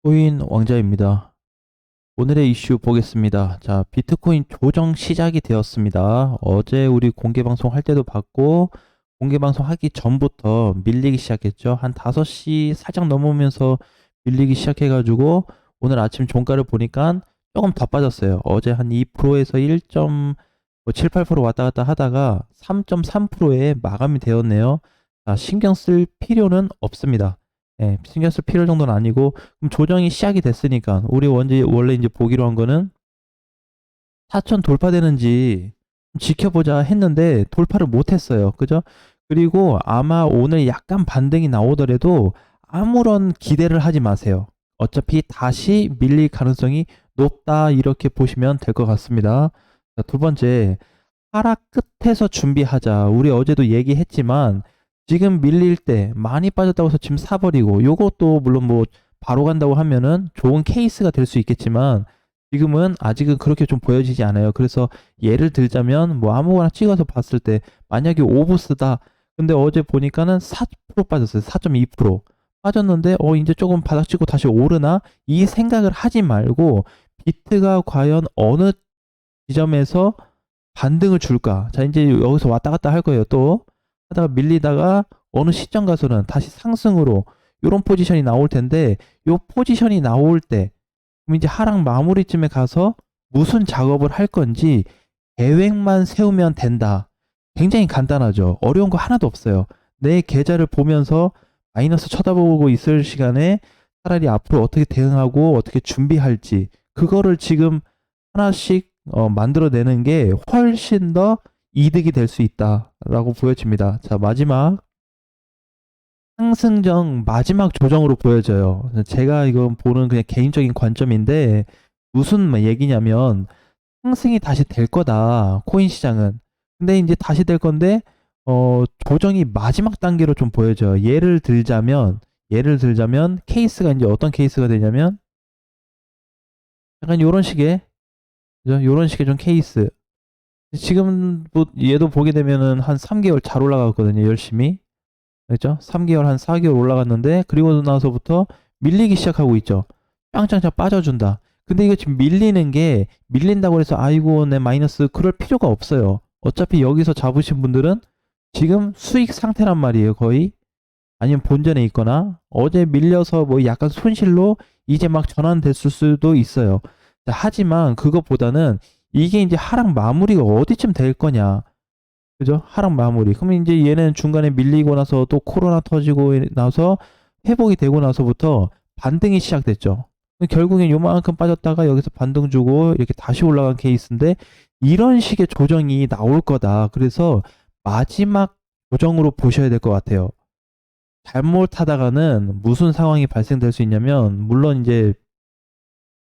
코인 왕자입니다. 오늘의 이슈 보겠습니다. 자, 비트코인 조정 시작이 되었습니다. 어제 우리 공개 방송 할 때도 봤고, 공개 방송 하기 전부터 밀리기 시작했죠. 한 5시 살짝 넘으면서 밀리기 시작해가지고, 오늘 아침 종가를 보니까 조금 더 빠졌어요. 어제 한 2%에서 1.78% 왔다 갔다 하다가 3.3%에 마감이 되었네요. 자, 신경 쓸 필요는 없습니다. 예, 신경 쓸 필요 정도는 아니고, 그럼 조정이 시작이 됐으니까 우리 원래 이제 보기로 한 거는 4천 돌파되는지 지켜보자 했는데 돌파를 못했어요. 그죠? 그리고 아마 오늘 약간 반등이 나오더라도 아무런 기대를 하지 마세요. 어차피 다시 밀릴 가능성이 높다, 이렇게 보시면 될 것 같습니다. 자, 두 번째, 하락 끝에서 준비하자. 우리 어제도 얘기했지만 지금 밀릴 때 많이 빠졌다고 해서 지금 사버리고, 요것도 물론 뭐 바로 간다고 하면은 좋은 케이스가 될 수 있겠지만 지금은 아직은 그렇게 좀 보여지지 않아요. 그래서 예를 들자면 뭐 아무거나 찍어서 봤을 때 만약에 오브스다. 근데 어제 보니까는 4% 빠졌어요. 4.2% 빠졌는데 이제 조금 바닥 치고 다시 오르나, 이 생각을 하지 말고 비트가 과연 어느 지점에서 반등을 줄까? 자, 이제 여기서 왔다 갔다 할 거예요. 또 하다가 밀리다가 어느 시점 가서는 다시 상승으로 이런 포지션이 나올 텐데, 요 포지션이 나올 때 그럼 이제 하락 마무리쯤에 가서 무슨 작업을 할 건지 계획만 세우면 된다. 굉장히 간단하죠. 어려운 거 하나도 없어요. 내 계좌를 보면서 마이너스 쳐다보고 있을 시간에 차라리 앞으로 어떻게 대응하고 어떻게 준비할지, 그거를 지금 하나씩 만들어내는 게 훨씬 더 이득이 될 수 있다라고 보여집니다. 자, 마지막 상승정 마지막 조정으로 보여져요. 제가 이건 보는 그냥 개인적인 관점인데, 무슨 얘기냐면 상승이 다시 될 거다, 코인 시장은. 근데 이제 다시 될 건데 조정이 마지막 단계로 좀 보여져요. 예를 들자면 케이스가 이제 어떤 케이스가 되냐면 약간 요런 식의, 그죠? 요런 식의 좀 케이스. 지금 뭐 얘도 보게 되면은 한 3개월 잘 올라갔거든요. 열심히. 그죠? 3개월, 한 4개월 올라갔는데, 그리고 나서부터 밀리기 시작하고 있죠. 짱짱짱 빠져준다. 근데 이거 지금 밀린다고 해서 아이고 내 마이너스, 그럴 필요가 없어요. 어차피 여기서 잡으신 분들은 지금 수익 상태란 말이에요. 거의. 아니면 본전에 있거나 어제 밀려서 뭐 약간 손실로 이제 막 전환됐을 수도 있어요. 자, 하지만 그것보다는 이게 이제 하락 마무리가 어디쯤 될 거냐. 그죠? 하락 마무리. 그러면 이제 얘는 중간에 밀리고 나서 또 코로나 터지고 나서 회복이 되고 나서부터 반등이 시작됐죠. 결국엔 요만큼 빠졌다가 여기서 반등 주고 이렇게 다시 올라간 케이스인데, 이런 식의 조정이 나올 거다. 그래서 마지막 조정으로 보셔야 될 것 같아요. 잘못하다가는 무슨 상황이 발생될 수 있냐면, 물론 이제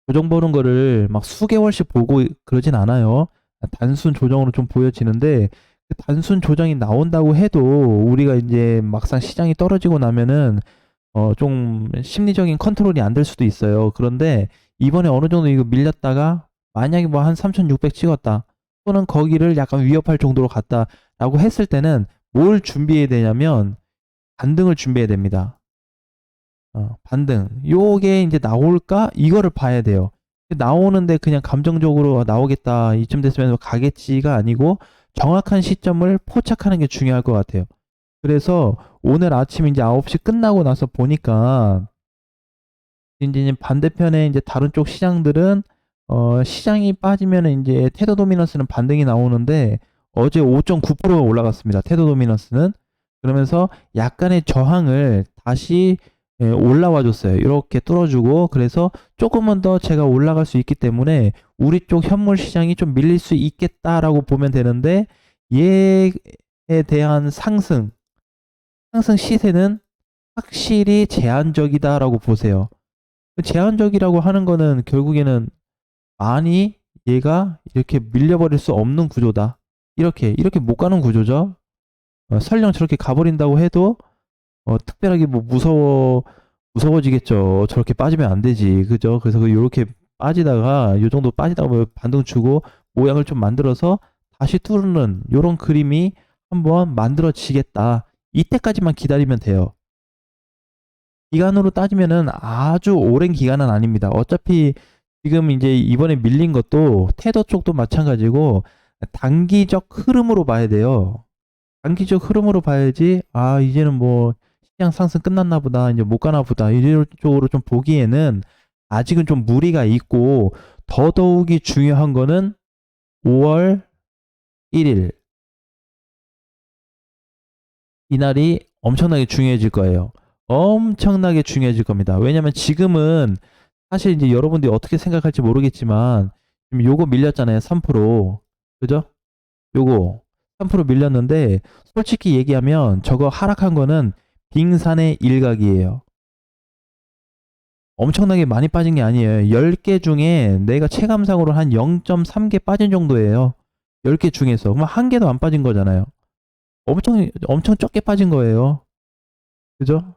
조정 보는 거를 막 수개월씩 보고 그러진 않아요. 단순 조정으로 좀 보여지는데, 그 단순 조정이 나온다고 해도 우리가 이제 막상 시장이 떨어지고 나면은 좀 심리적인 컨트롤이 안 될 수도 있어요. 그런데 이번에 어느 정도 이거 밀렸다가 만약에 뭐 한 3,600 찍었다, 또는 거기를 약간 위협할 정도로 갔다라고 했을 때는 뭘 준비해야 되냐면 반등을 준비해야 됩니다. 반등. 요게 이제 나올까? 이거를 봐야 돼요. 나오는데 그냥 감정적으로 나오겠다, 이쯤 됐으면 가겠지가 아니고 정확한 시점을 포착하는 게 중요할 것 같아요. 그래서 오늘 아침 이제 9시 끝나고 나서 보니까 이제 반대편에 이제 다른 쪽 시장들은 시장이 빠지면 이제 테더 도미넌스는 반등이 나오는데, 어제 5.9%가 올라갔습니다. 테더 도미넌스는. 그러면서 약간의 저항을 다시 올라와 줬어요. 이렇게 뚫어주고, 그래서 조금은 더 제가 올라갈 수 있기 때문에 우리 쪽 현물 시장이 좀 밀릴 수 있겠다라고 보면 되는데, 얘에 대한 상승 시세는 확실히 제한적이다라고 보세요. 제한적이라고 하는 거는 결국에는 많이 얘가 이렇게 밀려버릴 수 없는 구조다. 이렇게 못 가는 구조죠. 설령 저렇게 가버린다고 해도 특별하게 뭐 무서워지겠죠. 저렇게 빠지면 안 되지. 그죠? 그래서 요렇게 빠지다가 요 정도 빠지다가 뭐 반등 주고 모양을 좀 만들어서 다시 뚫는 요런 그림이 한번 만들어지겠다. 이때까지만 기다리면 돼요. 기간으로 따지면은 아주 오랜 기간은 아닙니다. 어차피 지금 이제 이번에 밀린 것도 테더 쪽도 마찬가지고 단기적 흐름으로 봐야 돼요. 단기적 흐름으로 봐야지, 아, 이제는 뭐 시장 상승 끝났나 보다, 이제 못 가나 보다, 이런 쪽으로 좀 보기에는 아직은 좀 무리가 있고, 더더욱이 중요한 거는 5월 1일 이날이 엄청나게 중요해질 거예요. 엄청나게 중요해질 겁니다. 왜냐면 지금은 사실 이제 여러분들이 어떻게 생각할지 모르겠지만 지금 요거 밀렸잖아요. 3%. 그죠? 요거 3% 밀렸는데 솔직히 얘기하면 저거 하락한 거는 빙산의 일각이에요. 엄청나게 많이 빠진 게 아니에요. 10개 중에 내가 체감상으로 한 0.3개 빠진 정도예요. 10개 중에서. 그럼 한 개도 안 빠진 거잖아요. 엄청 적게 빠진 거예요. 그죠?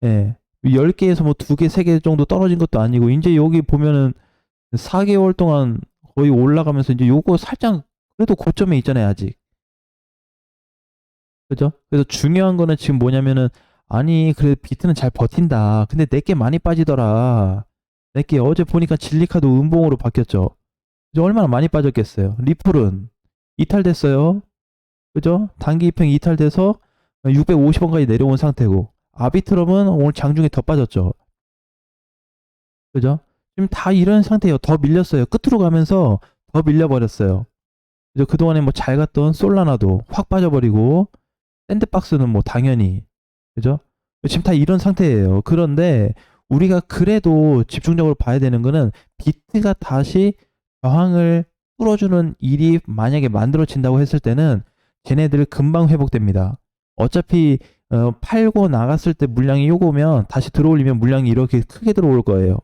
예. 10개에서 뭐 2개, 3개 정도 떨어진 것도 아니고, 이제 여기 보면은 4개월 동안 거의 올라가면서 이제 요거 살짝 그래도 고점에 있잖아요, 아직. 그죠? 그래서 중요한 거는 지금 뭐냐면은, 아니, 그래, 비트는 잘 버틴다. 근데 내게 많이 빠지더라. 내게 어제 보니까 진리카도 음봉으로 바뀌었죠. 이제 얼마나 많이 빠졌겠어요. 리플은 이탈됐어요. 그죠? 단기 입행 이탈돼서 650원까지 내려온 상태고, 아비트럼은 오늘 장중에 더 빠졌죠. 그죠? 지금 다 이런 상태예요. 더 밀렸어요. 끝으로 가면서 더 밀려버렸어요. 그죠? 그동안에 뭐 잘 갔던 솔라나도 확 빠져버리고, 샌드박스는 뭐 당연히, 그죠? 지금 다 이런 상태예요. 그런데 우리가 그래도 집중적으로 봐야 되는 거는 비트가 다시 저항을 뚫어주는 일이 만약에 만들어진다고 했을 때는 쟤네들 금방 회복됩니다. 어차피 팔고 나갔을 때 물량이 요거면 다시 들어올리면 물량이 이렇게 크게 들어올 거예요.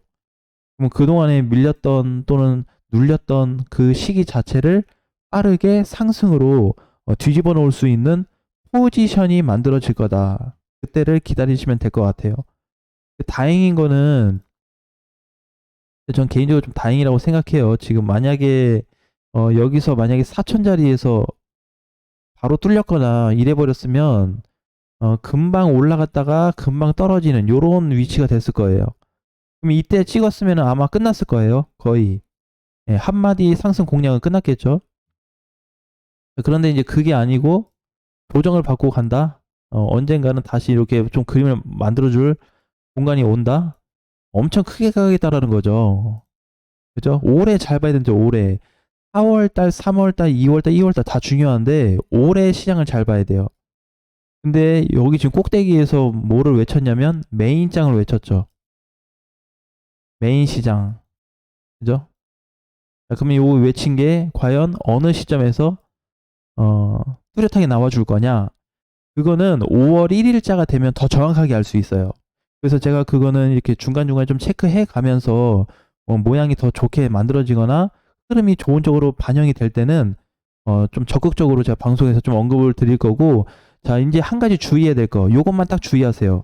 그럼 그동안에 밀렸던 또는 눌렸던 그 시기 자체를 빠르게 상승으로 뒤집어 놓을 수 있는 포지션이 만들어질 거다. 그때를 기다리시면 될 것 같아요. 다행인 거는 전 개인적으로 좀 다행이라고 생각해요. 지금 만약에 여기서 만약에 4천자리에서 바로 뚫렸거나 이래버렸으면 금방 올라갔다가 금방 떨어지는 요런 위치가 됐을 거예요. 그럼 이때 찍었으면 아마 끝났을 거예요. 거의. 예, 한마디 상승 공략은 끝났겠죠. 그런데 이제 그게 아니고 조정을 받고 간다. 언젠가는 다시 이렇게 좀 그림을 만들어줄 공간이 온다. 엄청 크게 가겠다라는 거죠. 그죠? 올해 잘 봐야 되는데 올해 4월달, 3월달, 2월달, 2월달 다 중요한데 올해 시장을 잘 봐야 돼요. 근데 여기 지금 꼭대기에서 뭐를 외쳤냐면 메인장을 외쳤죠. 메인 시장. 그죠? 자, 그러면 요 외친 게 과연 어느 시점에서 뚜렷하게 나와줄 거냐? 그거는 5월 1일자가 되면 더 정확하게 알 수 있어요. 그래서 제가 그거는 이렇게 중간중간 좀 체크해 가면서 모양이 더 좋게 만들어지거나 흐름이 좋은 쪽으로 반영이 될 때는 좀 적극적으로 제가 방송에서 좀 언급을 드릴 거고, 자, 이제 한 가지 주의해야 될 거, 요것만 딱 주의하세요.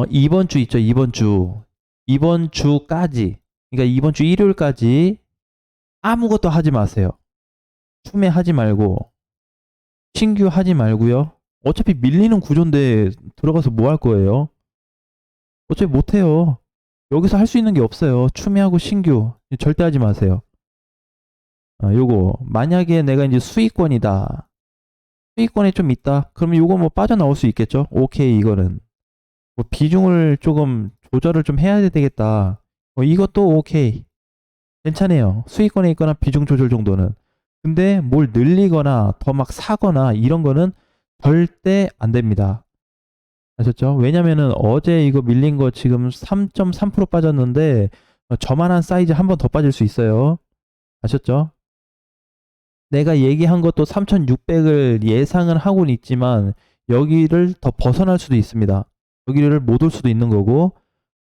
이번 주 있죠, 이번 주. 이번 주까지, 그러니까 이번 주 일요일까지 아무것도 하지 마세요. 추매하지 말고, 신규 하지 말고요. 어차피 밀리는 구조인데 들어가서 뭐 할 거예요? 어차피 못 해요. 여기서 할 수 있는 게 없어요. 추매하고 신규 절대 하지 마세요. 요거 만약에 내가 이제 수익권이다. 수익권에 좀 있다. 그러면 요거 뭐 빠져나올 수 있겠죠? 오케이, 이거는 뭐 비중을 조금 조절을 좀 해야 되겠다. 이것도 오케이. 괜찮아요. 수익권에 있거나 비중 조절 정도는. 근데 뭘 늘리거나 더 막 사거나 이런 거는 절대 안 됩니다. 아셨죠? 왜냐면은 어제 이거 밀린 거 지금 3.3% 빠졌는데 저만한 사이즈 한 번 더 빠질 수 있어요. 아셨죠? 내가 얘기한 것도 3,600을 예상은 하고는 있지만 여기를 더 벗어날 수도 있습니다. 여기를 못 올 수도 있는 거고,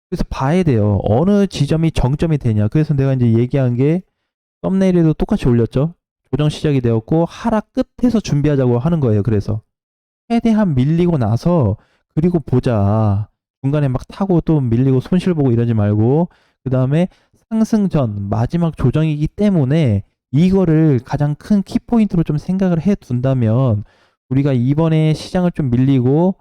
그래서 봐야 돼요. 어느 지점이 정점이 되냐. 그래서 내가 이제 얘기한 게 썸네일에도 똑같이 올렸죠. 조정 시작이 되었고 하락 끝에서 준비하자고 하는 거예요. 그래서 최대한 밀리고 나서 그리고 보자. 중간에 막 타고 또 밀리고 손실 보고 이러지 말고, 그 다음에 상승 전 마지막 조정이기 때문에 이거를 가장 큰 키포인트로 좀 생각을 해 둔다면 우리가 이번에 시장을 좀 밀리고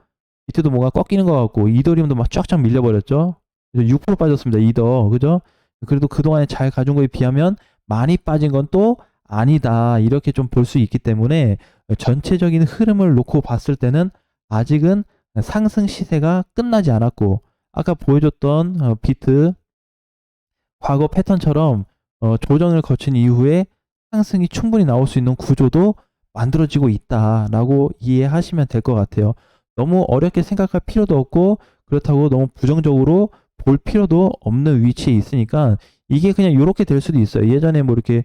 비트도 뭔가 꺾이는 것 같고 이더리움도 막 쫙쫙 밀려버렸죠. 그래서 6% 빠졌습니다. 이더 그죠? 그래도 그동안에 잘 가진 거에 비하면 많이 빠진 건 또 아니다 이렇게 좀 볼 수 있기 때문에 전체적인 흐름을 놓고 봤을 때는 아직은 상승 시세가 끝나지 않았고 아까 보여줬던 비트 과거 패턴처럼 조정을 거친 이후에 상승이 충분히 나올 수 있는 구조도 만들어지고 있다라고 이해하시면 될 것 같아요. 너무 어렵게 생각할 필요도 없고 그렇다고 너무 부정적으로 볼 필요도 없는 위치에 있으니까 이게 그냥 이렇게 될 수도 있어요. 예전에 뭐 이렇게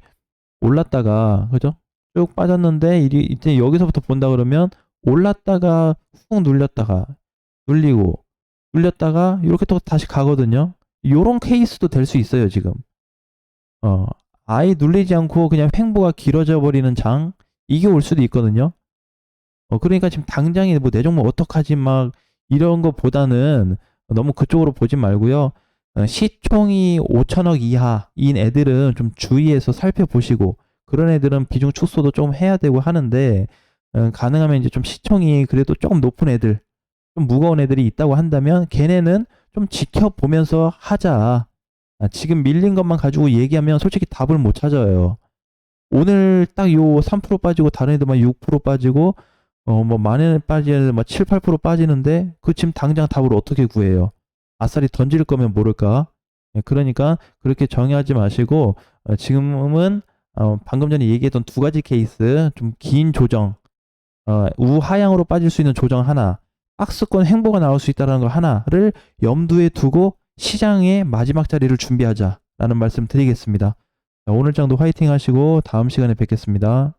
올랐다가 그죠? 쭉 빠졌는데 이제 여기서부터 본다 그러면 올랐다가 훅 눌렸다가 눌리고 눌렸다가 이렇게 또 다시 가거든요. 요런 케이스도 될 수 있어요, 지금. 어, 아예 눌리지 않고 그냥 횡보가 길어져 버리는 장 이게 올 수도 있거든요. 그러니까 지금 당장에 뭐 내 종목 어떡하지 막 이런 거보다는 너무 그쪽으로 보지 말고요. 시총이 5천억 이하인 애들은 좀 주의해서 살펴보시고 그런 애들은 비중 축소도 좀 해야 되고 하는데 가능하면 이제 좀 시총이 그래도 조금 높은 애들 좀 무거운 애들이 있다고 한다면 걔네는 좀 지켜보면서 하자. 지금 밀린 것만 가지고 얘기하면 솔직히 답을 못 찾아요. 오늘 딱 요 3% 빠지고 다른 애들만 6% 빠지고 뭐 많이 빠지는 애들 막 7, 8% 빠지는데 그 지금 당장 답을 어떻게 구해요? 아싸리 던질 거면 모를까? 그러니까 그렇게 정의하지 마시고 지금은 방금 전에 얘기했던 두 가지 케이스 좀 긴 조정 우하향으로 빠질 수 있는 조정 하나 박스권 행보가 나올 수 있다는 거 하나를 염두에 두고 시장의 마지막 자리를 준비하자라는 말씀 드리겠습니다. 오늘 장도 화이팅 하시고 다음 시간에 뵙겠습니다.